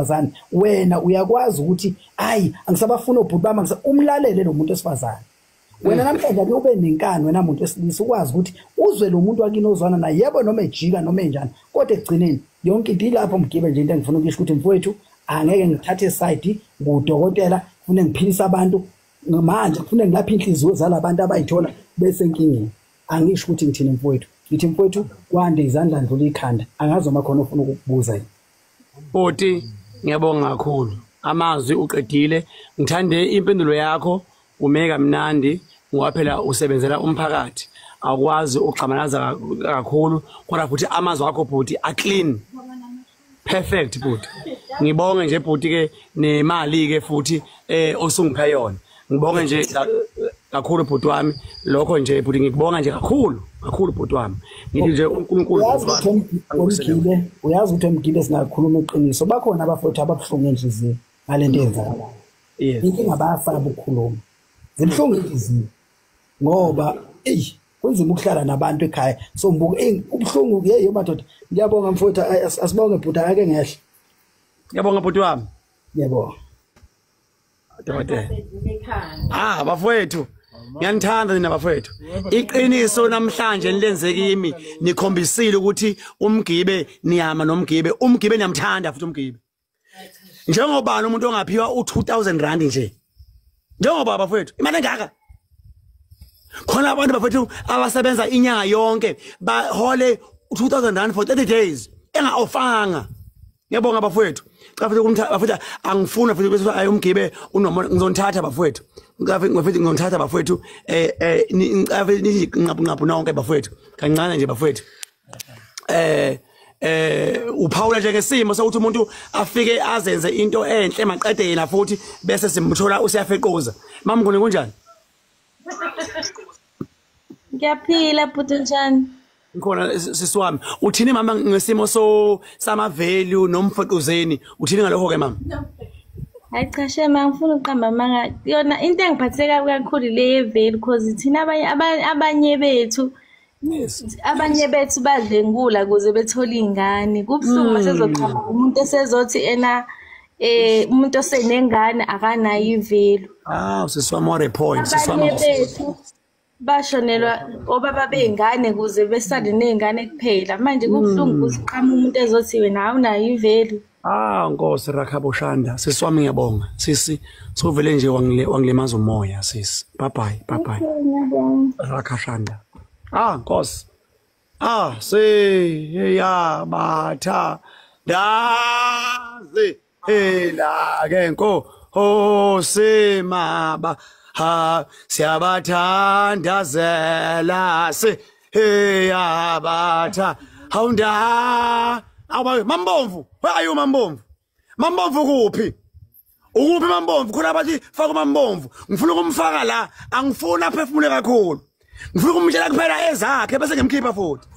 wesifazane wena uyakwazi ukuthi hayi angisabafuna obhuti bami umlalele lo muntu wesifazane wena namhlanje ake ube nenkani wena umuntu wesilisa ukwazi ukuthi uzwe lo muntu wakini ozwana naye yebo noma ejika noma enjani kodwa ekugcineni yonke into ilapho Mgibe nje into engifuna ukisho ukuthi mfowethu angeke ngithathe side ngudokotela ufune ngiphilisa abantu manje ufune ngilapha inhliziyo zalabantu abayithola bese inkingeni angisho ukuthi ngithini mfowethu ngithi mfowethu kwande izandla ndlula ikhanda angazi uma khona ufuna ukukubuza yini Boti ngiyabonga kakhulu amazwi uqedile ngithande impendulo yakho umeka mnandi ngoba phela usebenzela umphakathi akwazi ukuxhamanaza kakhulu kodwa futhi amazwi akho bhuti a clean perfect bhuti ngibonge nje bhuti ke nemali ke futhi osungipha yona ngibonge nje kakhulu bhuti wami lokho nje bhuti ngikubonga nje kakhulu bhuti wami ngithi nje uNkulunkulu uyazi ukuthi Mgile singakhuluma iqiniso bakhona abafowethu ababuhlungu enhliziyo ngalento yenzakala inkinga bayafaka ukukhuluma zibhlungu inhliziyo ngoba kunzima ukuhlala nabantu ekhaya so mbuka ubhlungu yeyo madoda ngiyabonga mfowethu asibonge bhuti ake ngehle ngiyabonga bhuti wami yebo Dokotela bafowethu ngiyanithanda nina bafowethu iqiniso namhlanje nilenze kimi nikhombisile ukuthi uMgibe niyama noMgibe uMgibe niyamthanda futhi uMgibe njengobani umuntu ongaphiwa u2000 rand nje njengoba bafowethu imali engaka khona abantu bafowethu abasebenza inyanga yonke bahole 2000 rand for 30 days engaofanga ngiyabonga bafowethu xa futhi bafowethu angifuna futhi bese ayoMgibe uNoma ngizonithatha bafowethu ngafike ngizonithatha bafowethu nqaphu nonke bafowethu kancane nje bafowethu uphawula nje ngesimo sokuthi umuntu afike azenze into enhle maqede yena futhi bese simthola usiyafeqoza mama ngone kunjani Ngiyaphila bhuti njani Ngikhona sisiwami uthini mama ngesimo sama value nomfeqozeni uthini ngalokho ke mama Hayi cha shema ngifuna uqamba manga yona into engiphatheka kakhulu le value because thina abanye bethu abanye bethu badlengula kuze bethola ingane kubhlungu masezoqhamba umuntu esezothi ena umuntu osenengane akanayo ivelu sisiwami more point sisiwami bashonelwa obaba bengane kuze besale nezingane kuphela manje kubhlungu kuziqhama umuntu ezothi wena awunayo ivelu Nkosi Rakhaboshanda sisiwami ngiyabonga sisi sovele nje wangilemaza umoya sisi bye bye Rakhashanda Nkosi se batha daze hela ke nko semaba siyabathandazela se batha haunda Mambomvu where are you Mambomvu kuphi ukuphi Mambomvu khona bathi faka uMambomvu ngifuna ukumfaka la angifuna aphefumule kakhulu ngifuna ukumtshela kuphela ezakhe bese ngimkhipha futhi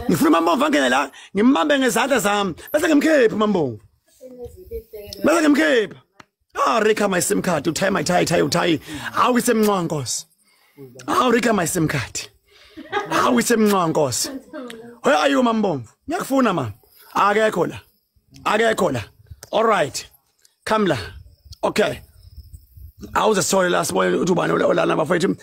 ngifuna uMambomvu angene la ngimbambe ngezandla zami bese ngimkhipha uMambomvu bese ngimkhipha Rika my sim card uthaya my tie uthaya awisemncwa Nkosi Rika my sim card awisemncwa Nkosi where are you Mambomvu ngiyakufuna mama akekho la all right come la okay awuze sorry last boy uthubani olana bafethu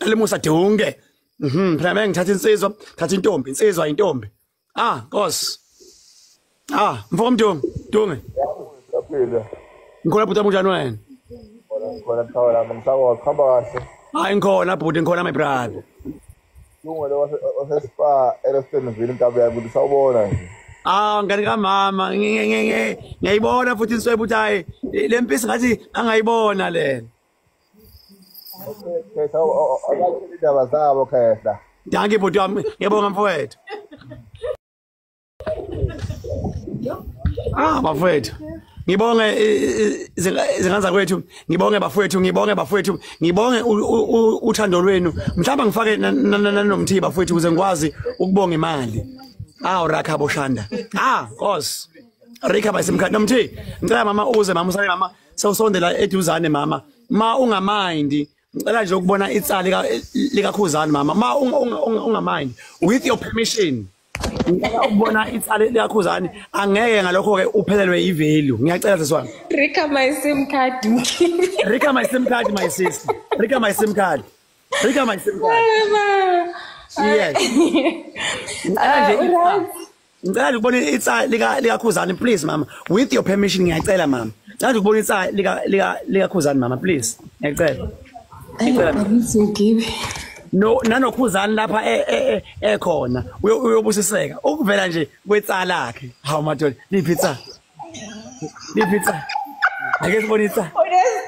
lemusa dunge phela ngithatha insizwa thatha intombi insizwa intombi Nkosi mfoko mdunge yaphila ngikhona bhuti bunjani wena khona thawela ngimsako khamba kahle ngikhona bhuti ngikhona my brother Lungu wasespa Eleston vile inkabe yakho sawubona nje ngani kamama ngiyayibona futhi inswebe uthi hayi lempisi ngathi angayibona lena okay akathi indaba zabo khehla danke bhuti wami ngiyabonga mfowethu bafowethu ngibonge izinganza kwethu ngibonge bafowethu ngibonge uthando lwenu mhlawumbe ngifake nanomthiba bafowethu ukuze ngikwazi ukubonga imali Rakhaboshanda Nkosi Rika bayisemkhadi nomthi ngicela mama uze mama usale mama sawusondela eduzane mama ma ungamind ngicela nje ukubona itsali likakhuzani mama ma ungamind with your permission ngicela ukubona itsale likakhuzani angeke ngalokho ke uphelelwe ivalue ngiyacela seswami Rika my SIM card. Rika my SIM card my sister Rika my SIM card yes ngicela ukubona itsale likakhuzani please mama with your permission ngiyacela mama ngicela ukubona itsale likakhuzani mama please ngiyacela Ngibe. no nanokhuzani lapha ekhona uyobusiseka ukuvela nje kwetsala lakhe hawu madoda lipizza ake sibonisa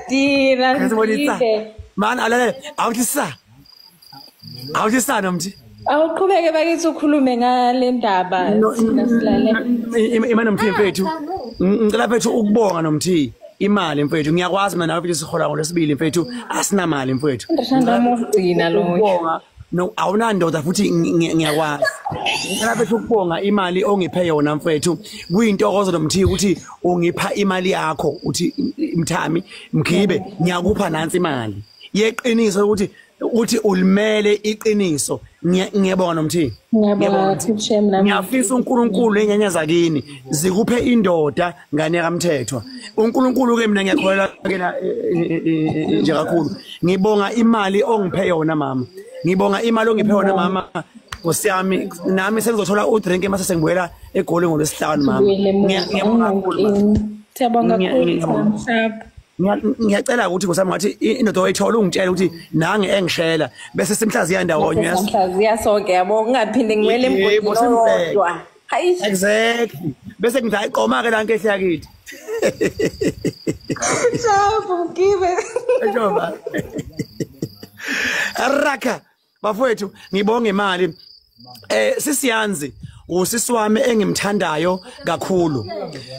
Unesdira. man alale awuthi nomthi Awuqhubeke bakithi ukhulume ngale ndaba sina silale. Imali nomthi mfethu ngicela mfethu ukubonga nomthi imali mfethu ngiyakwazi mina nawe sihola ngolesibili mfethu asinamali mfethu Ndashanda mugcina lo. ukubonga no awunandoda futhi ngiyakwazi ngicela mfethu ukubonga imali ongiphe yona mfethu kuyintokozo nomthi ukuthi ungipha imali yakho uthi Mthami Mgibe ngiyakupha nansi imali yeqiniso ukuthi ulimele iqiniso ngiyabonga nomthi Ngiyabonga Thushem nami. ngiyafisa uNkulunkulu enyanya zakini zikuphe indoda ngane kaMthethwa uNkulunkulu ke mina ngiyakholelwa kena nje kakhulu ngibonga imali ongiphe yona mama ngibonga imali ongiphe yona mama ngosiyami nami sengizothola udrink mase sengibuyela egoli ngolesihlanu mama ngiyabonga kakhulu Siyabonga kakhulu Mshap. ngiyacela ukuthi kusami ngathi indoda oyithola ungitshela ukuthi nange engishela bese simhlaziya ndawonye Samhlaziya sonke yabo ungaphinde ngimele emgodini oyodwa. Hayi. Exactly bese ngizayiqoma ke la nkehle yakithi Shabu Mgibe. Ejoba Raka bafowethu ngibonga imali sisiyanzi usisi wami engimthandayo kakhulu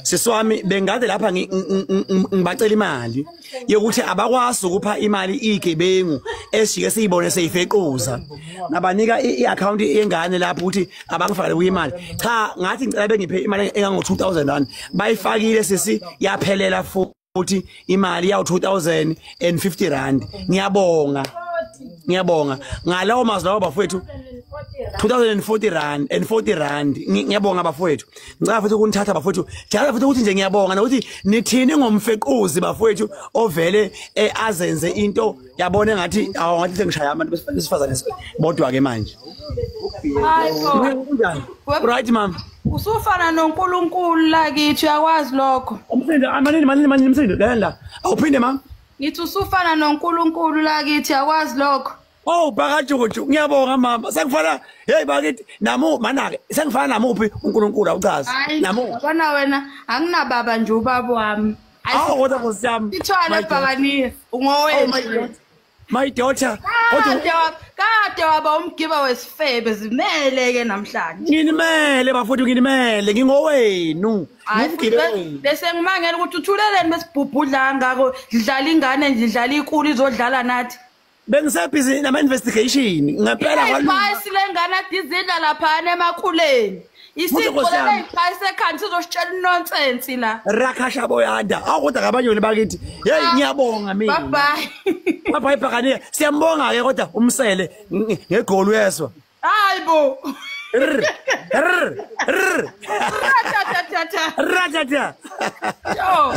sisi wami bengaze lapha ngibacela imali yokuthi abakwazi ukupha imali igebengu esijike siyibone seyifequza nabanika iaccount yengane lapho ukuthi abangifakele kuyimali cha ngathi ngicela bengiphe imali engango 2000 rand bayifakile sisi yaphelela futhi imali yawo 2050 rand ngiyabonga ngalawo mazwi bafowethu 2040 rand and 40 rand ngiyabonga bafowethu ngicela futhi ukunithatha bafowethu njalo futhi ukuthi nje ngiyabonga nokuthi nithini ngomfequzi bafowethu ovele azenze into yabona ngathi ngathi sengishaya abantu besifazane bodwa ke manje right mama usufana noNkulunkulu la kithi uyakwazi lokho umsindo amanini umsindo la awuphinde mama ngithi usufana noNkulunkulu la kithi uyakwazi lokho oh bakajuju ngiyabonga mama sengifana hey bakithi namu manake sengifana namuphi uNkulunkulu awuchazi namu bona wena anginababa nje ubaba wami awu kodwa ngosiyami ithwala ebhakaniye ungowethu my daughter kade waba umgiba wesifebe zimeleke namhlanje nginimele bafuthu nginimele ngingowenu ngigibeni bese ngimangela ukuthi uthuleleni besibhubhudla ngako dlala ingane nje dlala ikulu izodlala nathi bengisebhizi nama investigation ngempela kwalo silengana dizidla lapha emakhuleni isiqolela iphase ekhanda sizositshela nonsense la Rakasha boyanda awukodwa ngabanyoni bakithi hey ngiyabonga mina bye bye bye siyambonga ke kodwa umsele ngegoli yeswa hayibo ratata yo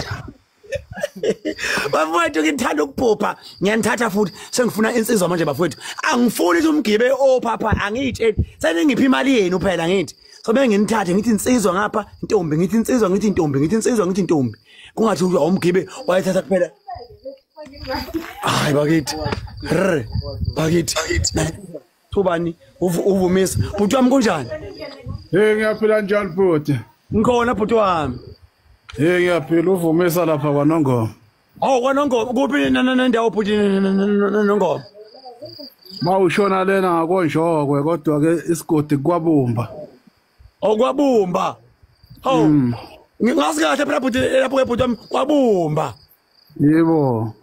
bafowethu ngithanda ukuphupha ngiyanithatha futhi sengifuna insizwa manje bafowethu angifuni ukuthi umgibe ophapha angiyitsheli seningiphi imali yenu phela ngithi sobe nginithathe ngithi insizwa ngapha intombi ngithi insizwa ngithi intombi ngithi insizwa ngithi intombi kungathi umgibe wayethatha kuphela hayi bakithi thubani uvumisa bhuti wami kunjani ngiyaphila njalo bhuti ngikhona bhuti wami ngiyaphila uvumisa lapha kwaNongoma kwaNongoma kuphi nendawo bhuti Nongoma mawushona lena ngakonjokwe kodwa ke isigodi kwabumba kwabumba ngazi kahle phela bhuti lapho ke bhuti wami kwabumba yebo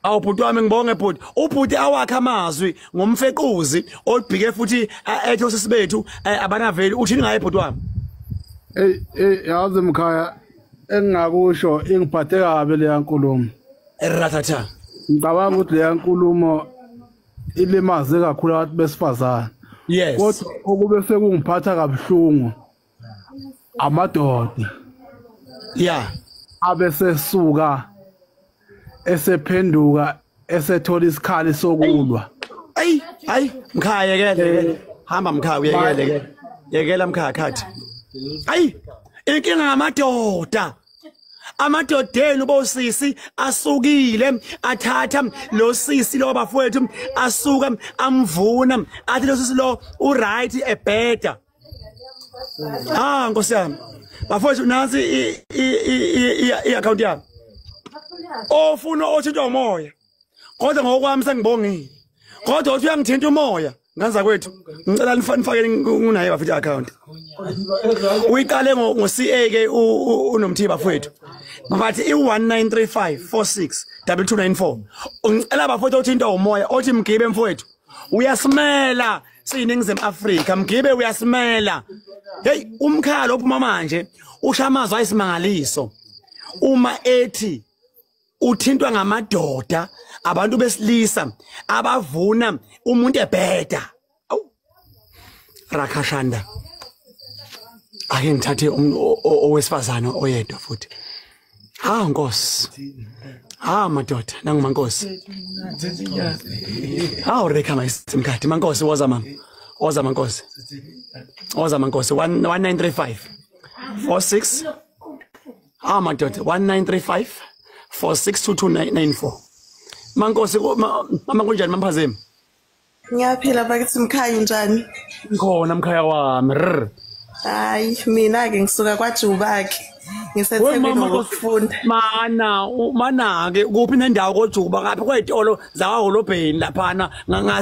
awu bhuti wami ngibonge bhuti ubhuti awakha amazwi ngomfequzi olibhike futhi ethe sisibethu abanaveli uthini ngaye bhuti wami yazi mkhaya engingakusho ingiphathe kabi le yankulumo ratata ngicabanga ukuthi le yankulumo ilimaze kakhulu abantu besifazana Yes. Kodwa okube sekungiphatha kabuhlungu amadoda Yeah. abesesuka esephenduka esethola isikhali sokulwa. Hayi Mkhaya yekele. Hamba Mkhaya uyekele ke. Yekela Mkhaya khathi. Hayi inkinga ngamadoda. Amadodeni ubosisi asukile athatha lo sisi lo bafowethu asuka amvuna athi lo sisi lo uright ebheda. Nkosi yami. Bafowethu nansi I account yami. Ofuna othintwa umoya. Kodwa ngokwami sengibongile. Kodwa uthi uyangithinta umoya. Nganza kwethu ngicela nifakele unaye bafethu account. Uyiqale ngo CA ke unomthiba bafethu. Bathi I1935462294. Ungicela bafethu othinta umoya othi Mgibe mfowethu. Uyasimela siyiningizimu Afrika Mgibe uyasimela. Hey umkhalo ophuma manje ushamazwa isimangaliso. Uma ethi uthintwa ngamadoda abantu besilisa abavuna umuntu ebheda. Rakhashanda. Ake ngithathe owesifazana oyedwa futhi. Nkosi. Madoda nangumankosi. Reka mayisimkhathi mankosi woza mama. Woza mankosi. Woza mankosi 1935 46 madoda 1935 462294. Mankosi mama kunjani mamphazemi? Ngiyaphila bakithi Mkhaya njani? Ngikhona Mkhaya wami. Hayi mina ke ngisuka kwaJuba ke. Ngisethekwini ngokufunda. Mana ke kuphi nendawo koJuba ngapha kwezitolo zawaholobheni laphana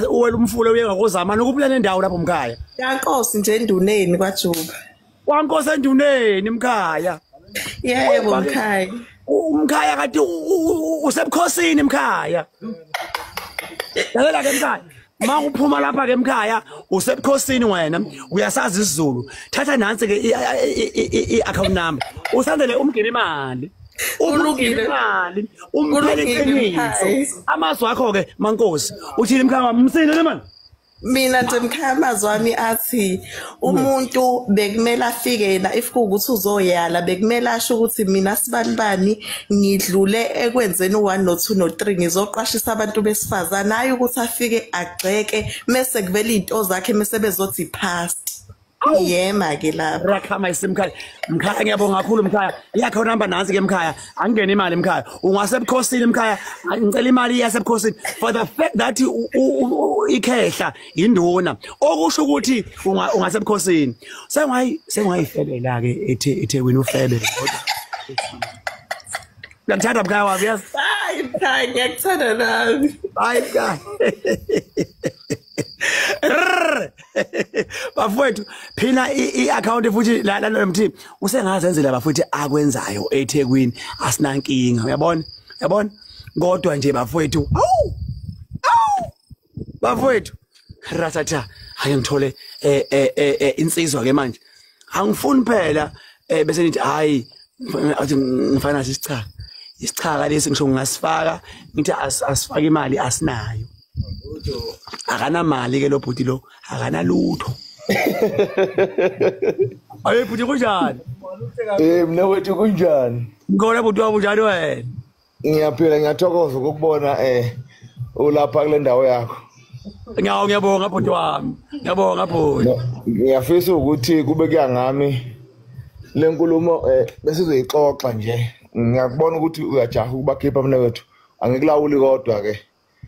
uwela umfule uyenga kozamana kuphi nendawo lapho Mkhaya? Yankosi nje enduneni kwaJuba. Wankosi enduneni Mkhaya. Yebo Mkhaya. Mkhaya kade usebukhosini Mkhaya. Lalela ke Mkhaya. Manguphuma lapha ke Mkhaya usebukhosini wena uyasazi isiZulu. Thatha nansi ke I-account number. Usandele umgebe imali. Ulungile imali. Umphele iqiniso. Amazwi akho ke mankosi. Uthini Mkhaya wami msindele manje? Mina nje Mkhaya amazwi wami athi umuntu bekumele afike yena if kuukuthi uzoyala bekumele asho ukuthi mina sibanibani ngidlule ekwenzeni u1 no2 no3 ngizoqashisa abantu besifazana hayi ukuthi afike agceke mase kuvela izinto zakhe mase bezothi pass. Yema ke lapha. Rakhama isimkhaya. Mkhaya ngiyabonga kakhulu Mkhaya. Iyakho number nansi ke Mkhaya. Angene imali Mkhaya. Ungasebukhosini Mkhaya. Ngicela imali yasebukhosini for the fact that ikhehla induna. Okusho ukuthi ungasebukhosini. Sengwayifebela ke eThekwini ufebe kodwa. Ngiyamthanda Mkhaya wami yazi. Hayi Mkhaya ngiyakuthanda nami. Hayi Mkhaya. Bafowethu phina I-account futhi la nomthi usengazenzela bafuthi akwenzayo eThekwini asinankinga uyabona kodwa nje bafowethu bafowethu ratata ake ngithole insizwa ke manje angifuni phela bese nithi hayi athi ngifana isichaka lesi ngisho ngasifaka ngithi asifaka imali asinayo akana mali ke lo bhuti lo akana lutho. Ayi bhuti kunjani? Mina wethu kunjani? Ngona bhuti wabo njani wena? Ngiyaphila ngiyathokoza ukubona ulapha kule ndawo yakho. Ngiyabonga bhuti wami. Ngiyabonga bhuti. Ngiyafisa ukuthi kube kuyangami le nkulumo bese uzoyixoxa nje. Ngiyakubona ukuthi uyajaha ukubakhipha mina wethu. Angikulawuli kodwa ke.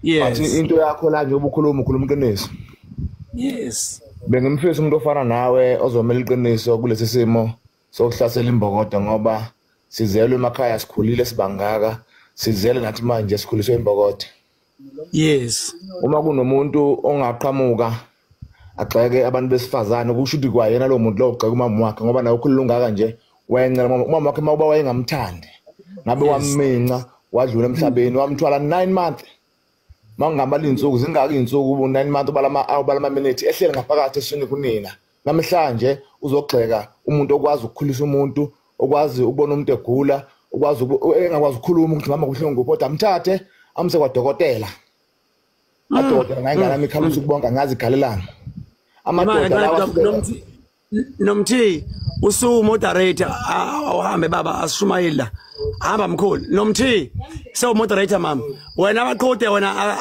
Yes. Bathi into yakho la nje ubukhuluma iqiniso. Yes. Bengimfisa umuntu ofana nawe ozomela iqiniso kulesi simo sokuhlasela imbokodo ngoba sizelwe emakhaya sikhulile sibangaka sizele nathi manje sikhuliswe imbokodo. Yes. Uma kunomuntu ongaqhamuka agxeke abantu besifazane kusho ukuthi kwayena lo muntu lo ugxeka umama wakhe ngoba nawe ukhulungaka nje wayencela umama wakhe mawuba wayengamthandi ngabe wamminca wadlula emhlabeni wamthwala 9 months. Mangambala insuku zingaki insuku 9 months balama minute ehlele ngaphakathi esini kunina namhlanje uzogxeka umuntu okwazi ukukhulisa umuntu okwazi ukubona umuntu egula okwazi engakwazi ukukhuluma ukuthi mama kuhlungu kodwa amthathe amse kwadokotela adokotela ngayingana mikhalusi ukubonga ngazi galelana amadoda nomthi usu moderator awuhambe baba asishumayela hamba mkhulu nomthi so moderator mama wena abaqhode wena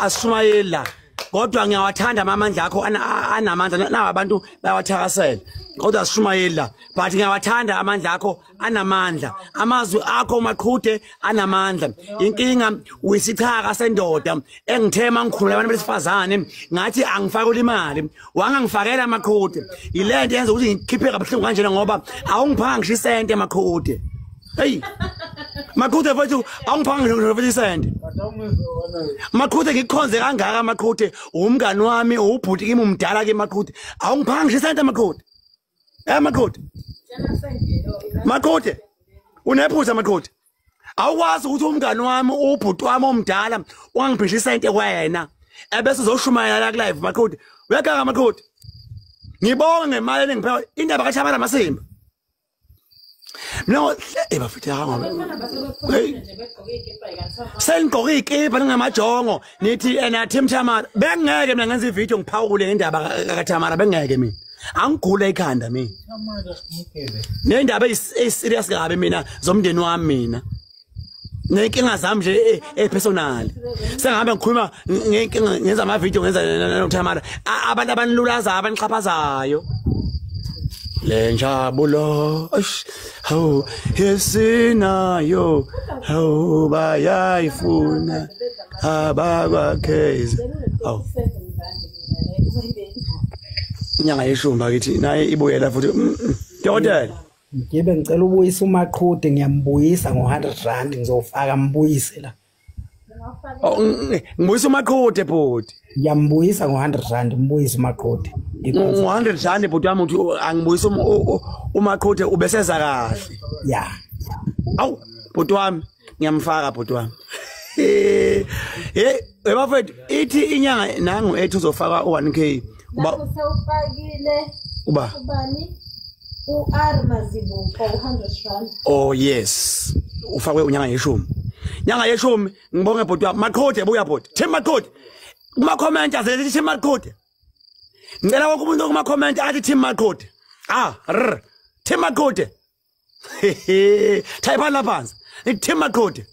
asishumayela kodwa ngiyawathanda amandla akho anamandla nawo abantu bayawathakasela kodwa asishumayela but ngiyawathanda amandla akho anamandla amazwi akho maqhude anamandla inkinga uyisichaka sendoda engithema ngikhulula abantu besifazane ngathi angifakula imali wangangifakela maqhude ilento yenza ukuthi ngikhiphe kabuhlungu kanjena ngoba awungiphanga isente maqhude hey maqhude mfethu awungiphanga isente maqhude ngikhonze kangaka maqhude umngani wami ubhuti kimi umdala ke maqhude awungiphanga isente maqhude maqhude unephutha maqhude awukwazi ukuthi umngani wami ubhuti wami omdala ungangiphisha isente kwena ebese uzoshumayela la live maqhude uyakanga maqhude ngibonge ngemali engiphewa indaba kaChabana Masimba no bafithe hanga sengqoke ikipa ngamajongo nithi ena Tim Thamara bengeke mina ngenza ivideo ngiphawule ngendaba kaThamara bengeke mina angigule ikhanda mina nendaba eyiserious kabe mina zomndeni wami mina nenkinga zami nje personal sengabe ngikhuluma ngenkinga ngenza ama video ngenza noThamara abantu abanilulaza abanixhaphazayo lenjabulo hawu yesinayo hawu bayayifuna abakwakeze awu inyanga yeshumba kithi naye ibuyela futhi Dodel ngibe ngicela ubuyisa uMaqhude ngiyambuyisa ngo100 ngizofaka mbuyise la ngibuyisa uMaqhude bhuti ngiyambuyisa ngo100 mbuyisa uMaqhude ngo100 bhuti wami uthi angibuyisa uMaqhude ubeseza kahle ya awu bhuti wami ngiyamfaka bhuti wami bafethu ithi inyanga nangu ethu uzofaka u1k uba usawufakile uba ubani uArmazibuko 100 oh yes ufakwe unyanga yeshumi nyanga yeshumi ngibonge bhuti wami Maqhude buya bhuti Tim Maqhude kuma comment azethi Tim Maqhude ngicela wonke umuntu kuma comment athi Tim Maqhude Tim Maqhude type la phansi Tim Maqhude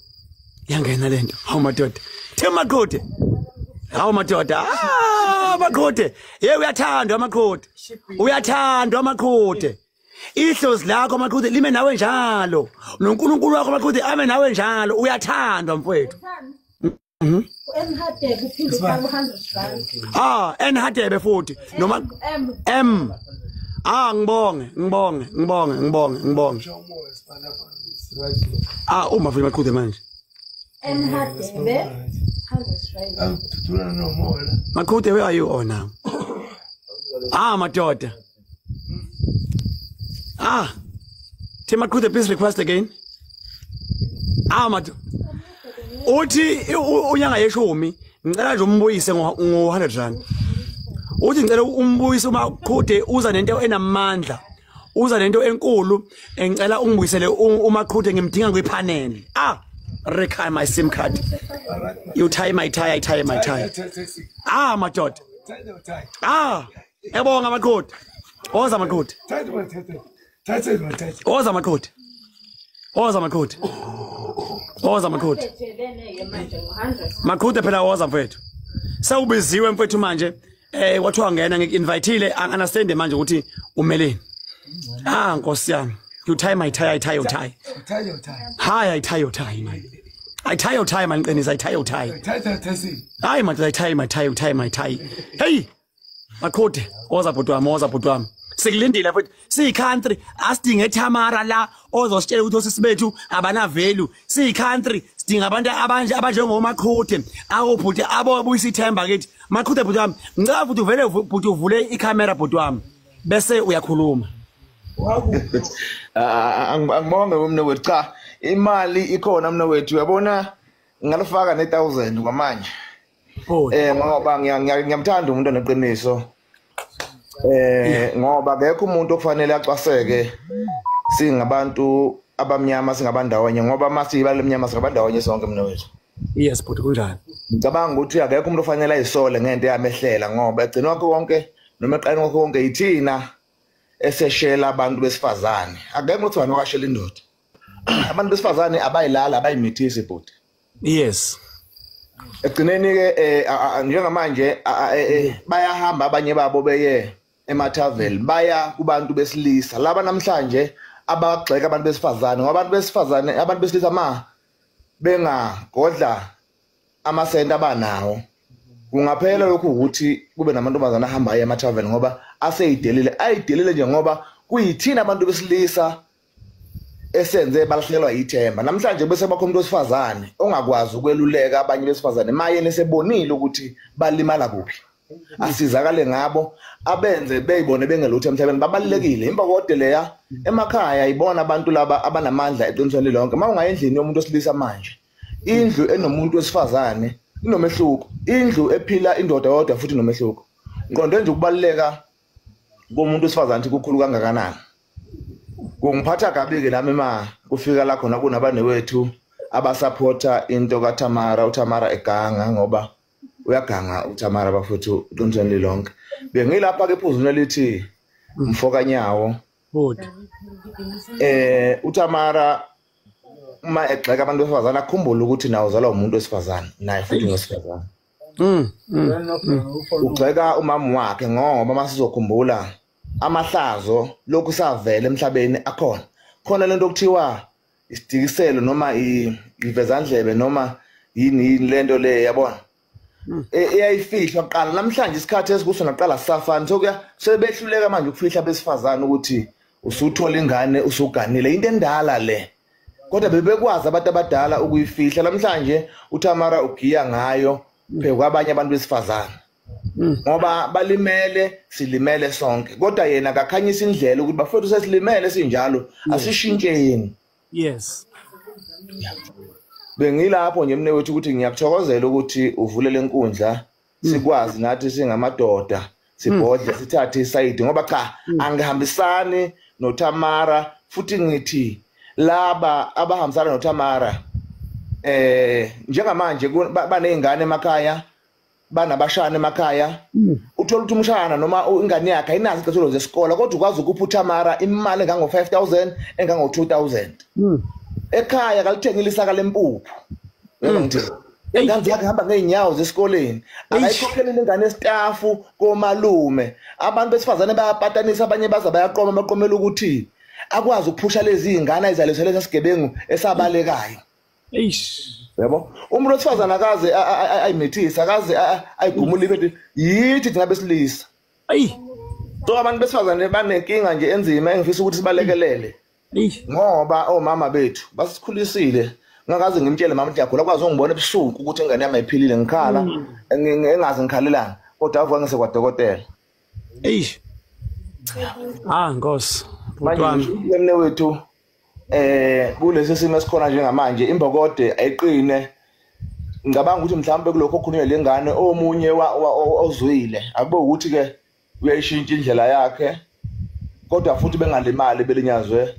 yangena lento hawu madoda Tim Maqhude hawu madoda Maqhude uyathandwa Maqhude uyathandwa Maqhude ihlozi lakho Maqhude lime nawe njalo noNkulunkulu wakho Maqhude ame nawe njalo uyathandwa mfowethu uMhadebe uphinde ufake 100 enhadebe futhi noma M ngibonge uma futhi Maqhude manje Mhadebe 100 Maqhude where are you on now madoda Tim Maqhude please request again madoda uthi unyanga yeshumi ngicela nje umbuyise ngo100 uthi ngicela umbuyise uMaqhude uza nento enamandla uza nento enkulu ngicela ungibuyisele uMaqhude ngimdinga kwipanel recall my SIM card you tie my tie I tie my tie madoda ebonga Maqhude oza Maqhude oza Maqhude oza Maqhude oza Maqhude Maqhude phela oza mfethu sawubiziwe mfethu manje wathiwa ngena ngikuinvitele understand manje ukuthi umeleni Nkosi yami you tie my tie I tie your tie hi I tie your tie man I tie your tie man qinisa I tie your tie hayi manje I tie my tie you tie my tie hey Maqhude oza bhuti wami sikulindile futhi siyi-country asidinge Thamara la ozositshela ukuthi osisibethu abanavelu siyi-country sidinga abantu abanjengoMaqhude awobhuti abobuyisa ithemba kithi Maqhude bhuti wami ngicela futhi uvele bhuti uvule ikhamera bhuti wami bese uyakhuluma angibonge umnewethu cha imali ikhona mnewethu uyabona ngalifaka ne1000 kwamanje ngoba ngiyamthanda umuntu oneqiniso ngoba akekho umuntu okufanele acwaseke singabantu abamnyama singabandawonye ngoba masibale emnyama singabandawonye sonke mnewethu yes bhuti kunjani ngicabanga ukuthi akekho umuntu ofanele ayisole ngento yamehlela ngoba egcina wakho wonke noma eqaleni konke yithina eseshela abantu besifazane akekho ukuthi wena wakashela indoda abantu besifazane abayilala abayimithisi bhuti yes egcineni ke njengamanje bayahamba abanye babo beye emathavel baya kubantu besilisa laba namhlanje abagxeka abantu besifazane ngoba abantu besilisa bengagodla amasenta abanawo kungaphela lokhu ukuthi kube namantombazana ahamba emathavel ngoba ayidelile nje ngoba kuyithina abantu besilisa esenze balahlekelwa yithemba namhlanje bese bakho umuntu wesifazane ongakwazi ukweluleka abanye besifazane mayene sebonile ukuthi balimala kuphi asizakale ngabo abenze beyibone bengelutho emhlabeni babalekile impokode leya emakhaya ibona abantu laba abanamandla eqinisweni lonke mawungaye endlini yomuntu wesilisa manje indlu enomuntu wesifazane inomehluko indlu ephila indoda yodwa futhi inomehluko ngiqonde nje ukubaleka komuntu wesifazane kukhulu kangakanani kungiphatha kabi ke nami kufika la khona kunabane wethu abasupporta into kaTamara uTamara eganga ngoba uyaganga uTamara bafuthu Qinisweni lonke bengilapha ke phuzweni lithi Mfokanyawo uTamara uma egxeka abantu besifazana akhumbule ukuthi nawo uzalwa umuntu wesifazane naye futhi ngosifazane ugxeka umama wakhe ngoba masizokhumbula amahlazo lokhu savela emhlabeni akhona khona lento okuthiwa isidikiselo noma ivezandlebe noma yini lento le yabona eyayifihla kuqala namhlanje isikhathi esikuso naqala sisafana sokuya sebehluleka manje ukufihla besifazana ukuthi usuthola ingane usuganile into endala le kodwa bebekwazi abantu abadala ukuyifihla namhlanje uTamara ugiya ngayo phezulu kwabanye abantu besifazana ngoba balimele silimele sonke kodwa yena akakhanyisa indlela ukuthi bafethu sesilimele sinjalo asishintsheni yes bengilapho nje mne wethu ukuthi ngiyakuthokozela ukuthi uvule lenkundla sikwazi nathi singamadoda sibhodle sithathe isayidi ngoba cha angihambisani noTamara futhi ngithi laba abahambisana noTamara njengamanje banezingane emakhaya banabashana emakhaya uthola ukuthi umshana noma ingane yakhe ayinazi iqetho zesikole kodwa ukwazi ukupha uTamara imali engango 5000 engango 2000 ekhaya kalithengile isaka lempuphu yebo ngithi ingane yakhe hamba ngeenyawo zesikoleni akayikhokhelele ingane stafu komalume abantu besifazane bayapatanisa abanye baza bayaqoma baqomela ukuthi akwazi ukuphusha lezi izingane izalesele sesigebengu esabalekayo yebo umuntu wesifazana akaze ayimithisa akaze ayigumula ibethi yithi thina besilisa so abantu besifazane banenkinga nje enzima engifisa ukuthi sibalekelele ngoba omama bethu basikhulisile ngakaze ngimtshele mama ukuthi yakho kwazi ungibona ebusuku ukuthi ingane yami ayiphilile ngikhala engazi ngikhalelanga kodwa avuka ngise kwadokotela Nkosi manje yemne wethu kulesi simo esikhona njengamanje imbokode ayiqine ngicabanga ukuthi mhlawumbe kulokho okhulunywe lengane omunye ozwile akube ukuthi ke uyayishintsha indlela yakhe kodwa futhi bengalimali belinyazwe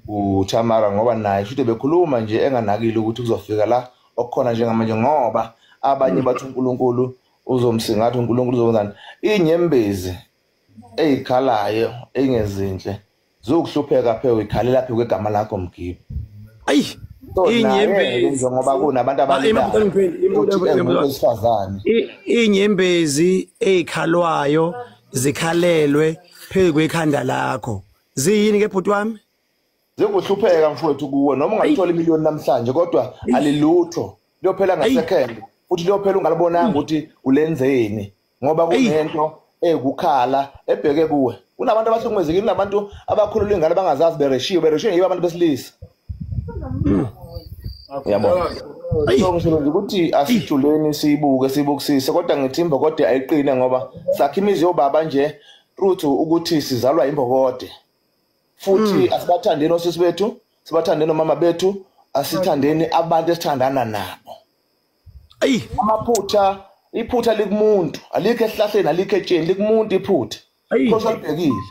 uTamara ngoba naye futhi bekhuluma nje enganakile ukuthi kuzofika la okukhona njengamanje ngoba abanye bathi uNkulunkulu uzomsingatha uNkulunkulu uzobuzana inyembezi eyikhalayo engezinhle zokuhlupheka phela ikhalela phe kwegama lakho Mgibe inyembezi ngoba kunabantu abasifazane inyembezi ezikhalwayo zikhalelwe phe kwekhanda lakho ziyini ke bhuti wami zikuhlupheka mfowethu kuwe noma ungayithola imiliyoni namhlanje kodwa alilutho liyophela ngesecond futhi liyophela ungalibonanga ukuthi ulenzeni ngoba kunento ekukhala ebheke kuwe kunabantu abahlukumezekile kunabantu abakhulula ingane abangazazi bereshiwe yibo abantu besilisa yabona ngisho ukuthi asijuleni sibukisise kodwa ngithi imbokode ayiqine ngoba sakhe imizi yobaba nje ruthu ukuthi sizalwa imbokode futhi asibathandeni osisi bethu sibathandeni omama bethu asithandeni abantu esithandana nabo amaphutha iphutha likumuntu alikho esihlahleni alikho etsheni likumuntu iphutha khosa libhekile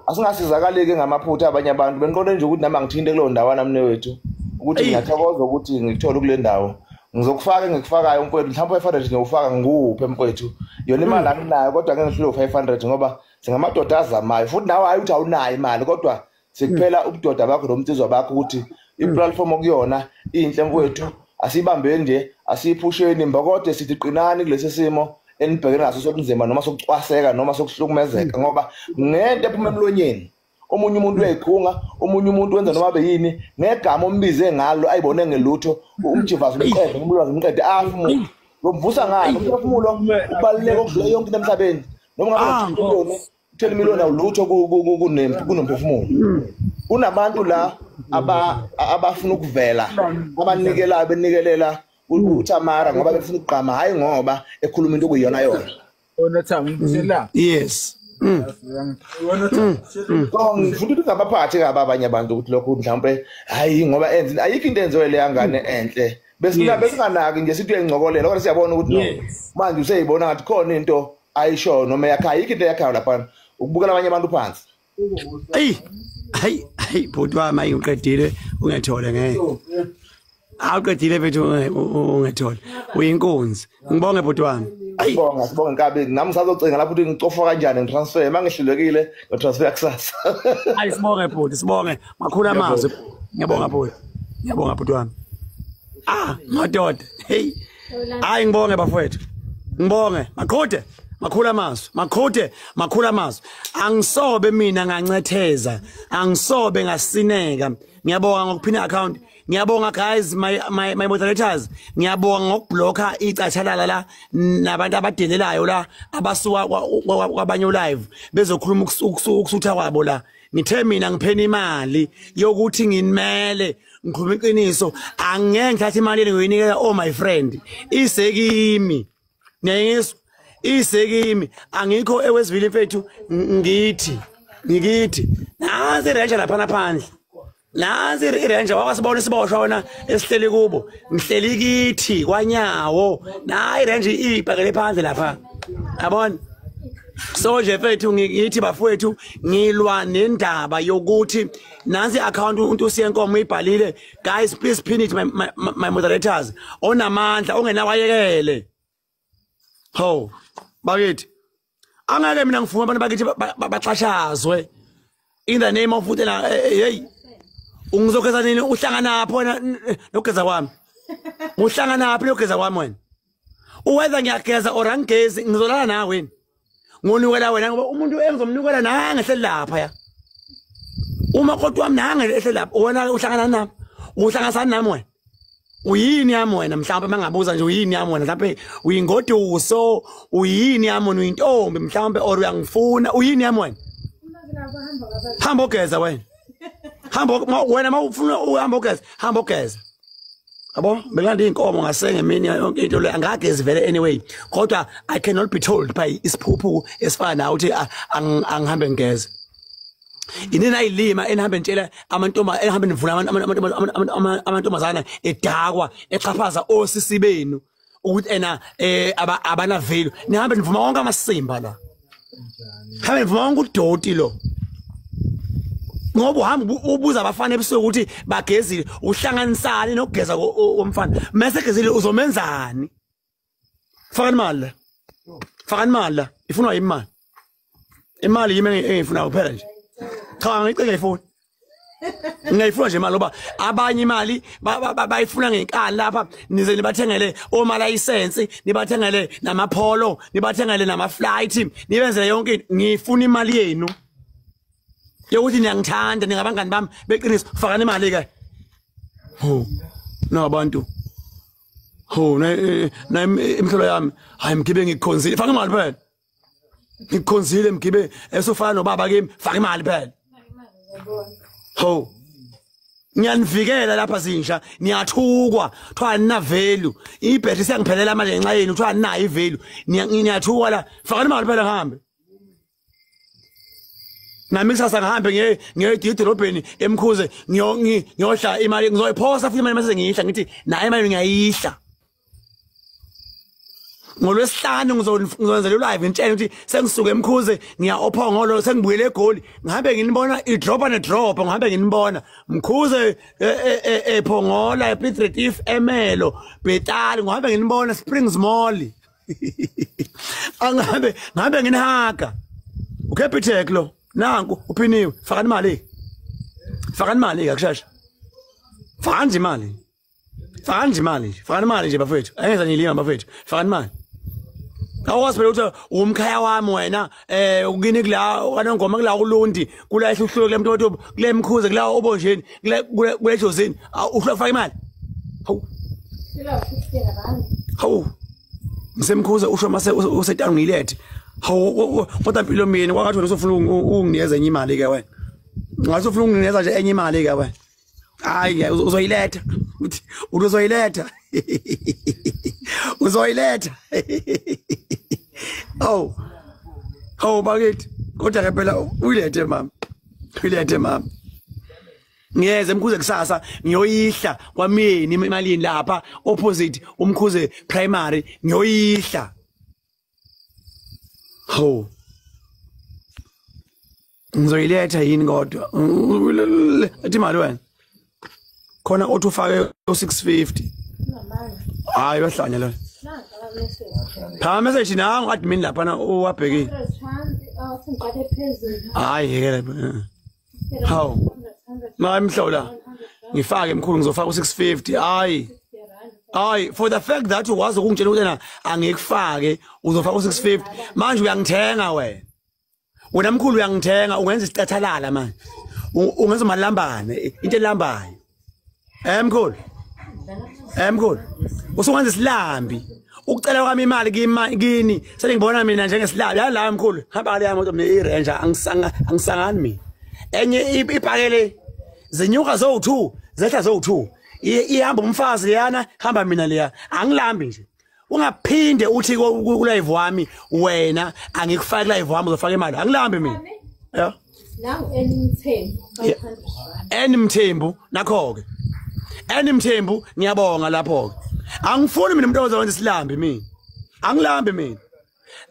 asingasizakali-ke ngamaphutha abanye abantu beniqonde nje ukuthi nami angithinte kuleyo ndawana mne wethu ukuthi ngiyathokoza ukuthi ngikuthole kule ndawo ngizokufaka engikufakayo mfowethu mhlawumbe 500 ngiyofaka nguphe mfowethu yona imali anginayo kodwa ngeke ngihlule 500 ngoba singamadoda azamayo futhi nawe hayi uthi awunayo imali kodwa sikuphela ubudoda bakho nomtizwa bakho ukuthi iplatform okuyona inhle mfowethu asibambe nje asiphusheni mbokode sithi qinani kulesi simo enibhekene naso sokunzima noma sokucwaseka noma sokuhlukumezeka ngoba ngento ephuma emlonyeni omunye umuntu uyayiqhunga omunye umuntu wenza noma beyini ngegama ombize ngalo ayibone ngelutho umjivazo umqede umlwazi umqede afu lomvusa ngalo umphefumulo ubaluleke okudlula yonke into emhlabeni noma ngabe uthela miliyoni awulutho kunomphefumulo kunabantu la abafuna ukuvela abanikelayo benikelela uTamara ngoba befuna ukugqama hayi ngoba ekhuluma into okuyona yona yes futhi ngabaphathi abanye abantu ukuthi lokho mhlawumbe hayi ngoba enze ayikho into enziwe le yangane enhle besinganaki nje sithi uyengcokolela kodwa siyabona ukuthi manje useyibona ngathi khona into ayisho noma yakha ayikho into yakha lapha ukubukela abanye abantu phansi hayi bhuti wami ayiqedile ungethole ngeke awuqedile bethu ungethole uyinkunzi ngibonge bhuti wami sibonge Nkabi nami ngisazocinga lapho ukuthi ngicofa kanjani ngitransfer mangihlulekile ngitransfer kusasa hayi sibonge bhuti sibonge makhulu amazwi ngiyabonga bhuti wami madoda hey hayi ngibonge bafowethu ngibonge maqhude makhulu amazwi angisobe mina ngancetheza angisobe ngasineka ngiyabonga ngokuphinda account ngiyabonga guys my moderators ngiyabonga ngokublocker icathalala la nabantu abadelelayo la abasuka kwabanye live bezokhuluma ukusutha kwabo la ngithe mina ngiphena imali yokuthi nginimele ngikhuluma iqiniso angeke ngithathe imali ngoyinikela oh my friend isekimi niyayizwa isekimi angikho ewesivile mfethu ngithi nazi irenja lapha phandle nazi irenja wakasibona isiboshwa wona esihleli kubo ngihleli kithi kwanyawo na irenja ibhekele phandle lapha yabona so nje mfethu ngithi bafowethu ngilwa nendaba yokuthi nansi account umuntu usiyenkomo ibhalile guys please pin it my moderators onamandla ongenawayekele ho bakithi angeke mina ngifuna abantu bakithi baxashazwe in the name of utela hey ungizogeza nini uhlangana apho wena nogeza kwami uhlangana apho nogeza kwami wena uweza ngiyageza or angezi ngizolala nawe wena ngonikela wena ngoba umuntu engizomnikela nange ehleli lapha ya uma kodwa wami nange ehleli lapha wena uhlangana nami uhlanganisana nami wena uyini yami wena mhlawumbe mangabuza nje uyini yami wena mhlawumbe uyingoduso uyini yami wena uyintombi mhlawumbe or uyangifuna uyini yami wena hamba ogeza wena hamba wena mawufuna uhamba ogeza hamba ogeza yabo belandi inkomo ngasenge emini yonke into le angagezi vele anyway kodwa I cannot be told by isiphuphu esifana uthi angihambe ngeze inina ayilima enihambe ntshela amantombi ehambe nivuna amantombazana edakwa exhaphaza osisi benu ukuthi ena abana velo nihambe nivuma wonke amasimba la hambe nivuma wonke udoti lo ngoba uhamba ubuza abafana ebusuku ukuthi bagezile uhlanganisani nokugeza komfana mase gezile uzomenzani fakani imali ifunwa imali yimi engifuna kuphela nje cha ngicela ifoni ngiyifuna nje imali ngoba abanye imali bayifuna ngenkani lapha nize nibathengele oma license nibathengele namapholo nibathengele nama flight nibenzele yonke into ngifuna imali yenu yokuthi niyangithanda ningabangani bami beqiniso fakani imali ke ho nabantu ho na imhlolo yami hayi mgibe ngikhonzile faka imali phela ngikhonzile mgibe esofana nobaba kimi faka imali phela ho ngiyanivikela lapha zinsha niyathukwa kuthiwa nina value ibhetri siyangiphelela manje ngenxa yenu kuthiwa ninayo ivalue niyathukwa la fakani imali phela ngihambe nami kusasa ngihambe ngiyedolobheni emkhuze ngiyohla imali ngizoyiphosa futhi imali mase ngiyihla ngithi naye imali ngiyayihla ngolwesihlanu ngizonzela live ngitshela ukuthi sengisuka eMkhuze ngiya ophongolo sengibuyele eGoli ngihambe nginibona idrop and drop ngihambe nginibona Mkhuze ephongola ePiet Emelo Betali ngihambe nginibona Springs Mall ngabe nginihaga uKapitec lo nanku uphiniwe fakani imali akushasha fakani imali nje bafethu angenza ngilima bafethu fakani imali awazi phela ukuthi umkhaya wami wena ukini kula kanongoma kula uLundi kula ehluhlulo kule mntoto kule Mkhuze kula obonjeni kule Josini ufaka imali hawu hawu ngisemkhuza usho mase usetanu ngilethe hawu kodwa impilo mina kwakathi wena usofuna unginikeza enye imali ke wena ngasofuna unginikeza nje enye imali ke wena hayi uzoyiletha uthi uzoyiletha oh bakithi kodwa ke phela uyilethe mama ngiyeze Mkhuze kusasa ngiyoyihla kwamini emalini lapha opposite uMkhuze primary ngiyoyihla ho ngizoyiletha yini kodwa athi imali wena khona othi ufake u650 hayi wahlanya lo phama message nangu admin lapha na uwabhekile hayi yeke hawu Mhlola ngifake mkhulu ngizofaka u650 hayi for the fact that uwazi ukungitshela ukuthi na angikufake uzofaka u650 manje uyangithenga wena mkhulu uyangithenga ungenza isicathalala manje ungenza malambane into elambayo mkhulu usungenza isilambi ukucela kwami imali kini selingibona mina njengesilambi la mkhulu hamba le moto mina iRanger angisangani mina enye ibhakele zinyuka zo2 zehla zo2 ihamba umfazi yana hamba mina leya angilambi nje ungaphinde uthi ku live wami wena angikufaki live wami uzofaka imali angilambi mina yeah now enimthembu nakho ke enimthembu ngiyabonga lapho ke angifuni mina umuntu ozowenza isilambi mina angilambi mina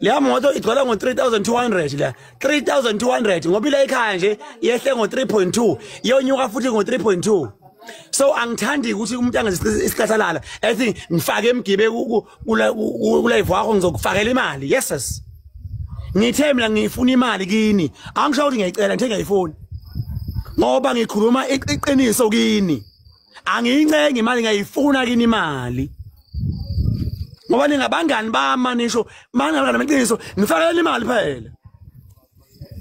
leya moto igcwala ngo3200 la 3200 ngoba ile ekhaya nje yehle ngo3.2 iyonyuka futhi ngo3.2 so angithandi ukuthi umuntu angenza isikhathalala I think ngifake emgibe ku live wakho ngizokufakela imali yes ngithe mina ngifuna imali kini angisho ukuthi ngiyicela ngithe ngiyifuna ngoba ngikhuluma iqiniso kini angiyincenga imali ngiyifuna kini imali ngoba ningabangani bama nisho manje ngeqiniso ngifakela imali phela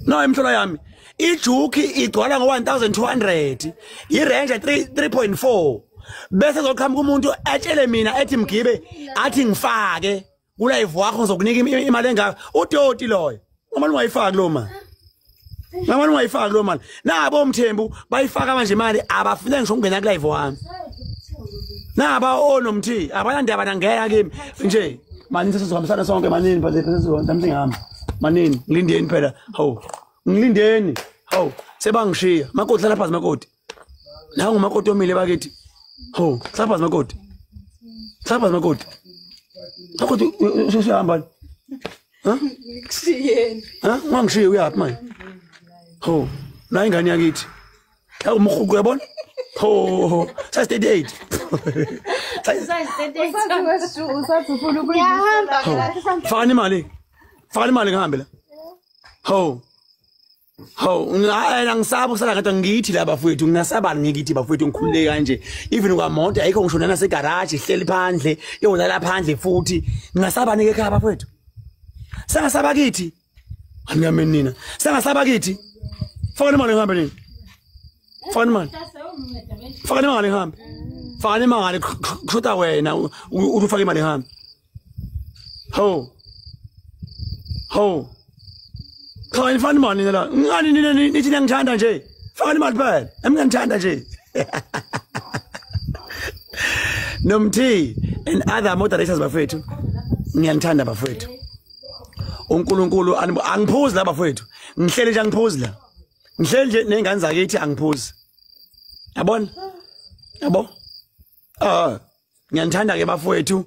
no emhlola yami ijuki igcwala ngo1200 iRanger 3.4 bese zokhamba kumuntu atshele mina ethi mgibe athi ngifake ku live wakho ngizokunika imali engaka udoti loyo ngomani ungayifaki lo mali nabo umthembu bayifaka manje imali abafuna ngisho ukungena ku live wami naba onomthi abayandaba nangena kimi nje manje sizohambisana sonke manini phela sizongihamba manini ngilindeni phela hawu ngilindeni hawu sebangishiya makoti lapha makoti la ngumakoti omile bakithi hawu lapha makoti usihamba ha ngikushiyeni ngangishiye uyaphi manje hawu la ingane yakithi hawu umkhuku uyabona ho size 38 Fani mali ngihambe la ho ngisaba usala ngathi ngithi la bafowethu nginasaba ngikithi bafowethu ngikhulule kanje even kwamonto ayikho ngisho nana segarage ihleli phandle yona la phandle futhi ngingasaba nike ekhaya bafowethu sengasaba kithi angiyameni nina sengasaba kithi fakani imali ngihambe nini fakani imali ngihambe fakani imali kushuta wena ufaka imali ngihambe ho Khani fani mani la ngani nithi ngiyangithanda nje fakani imali phela ngiyangithanda nje nomthi and other moderators bafethu ngiyangithanda bafethu uNkulunkulu angiphuzi la bafethu ngihlele nje angiphuzi la ngihlele nje nengane zakithi angiphuzi yabo ngiyangithanda ke bafethu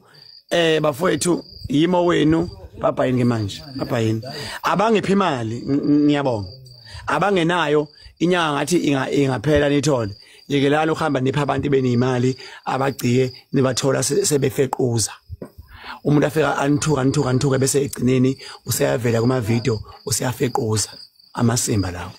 bafethu yimo wenu baba yini ke manje baba yini abangiphi imali ngiyabonga abangenayo inyanga ngathi ingaphela nithole yekelana ukuhamba nipha abantu benimali abagciye nibathola sebefequza umuntu afika anthuka bese egcineni useyavela kuma video useyafequza amasimba lawo